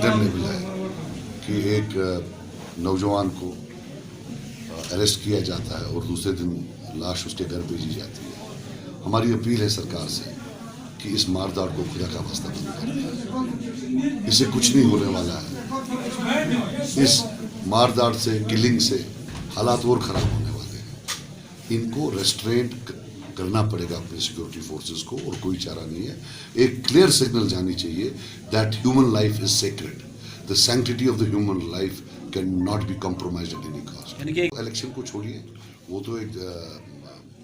Britain ने भी है कि एक नौजवान को अरेस्ट किया जाता है और दूसरे दिन लाश उसके घर भेजी जाती है। हमारी अपील है सरकार से कि इस मारदार को खुदा का वास्ता बंद कर दें। इससे कुछ नहीं होने वाला है। इस मारदार से, किलिंग से हालात और खराब होने वाले हैं। इनको रेस्ट्रेंट करना पड़ेगा अपने सिक्योरिटी फोर्सेस को, और कोई चारा नहीं है। एक क्लियर सिग्नल जानी चाहिए that human life is sacred, the sanctity of the human life can not be compromised at any cost. Election को छोड़िए, वो तो एक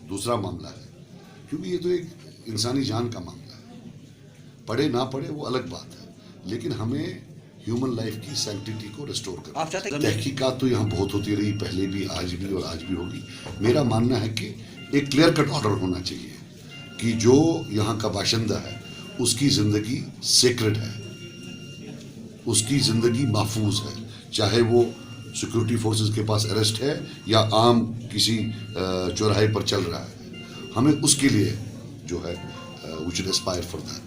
दूसरा मामला है, क्योंकि ये तो एक इंसानी जान का मामला है। पढ़े ना पढ़े वो अलग बात है, लेकिन हमें ह्यूमन लाइफ की सैंक्टिटी को रिस्टोर करना। तहकीकात तो यहाँ बहुत होती रही, पहले भी, आज भी और आज भी होगी। मेरा मानना है कि एक क्लियर कट ऑर्डर होना चाहिए कि जो यहाँ का बाशिंदा है उसकी ज़िंदगी सेक्रेड है, उसकी ज़िंदगी महफूज है, चाहे वो सिक्योरिटी फोर्सेस के पास अरेस्ट है या आम किसी चौराहे पर चल रहा है। हमें उसके लिए जो है we should aspire for that.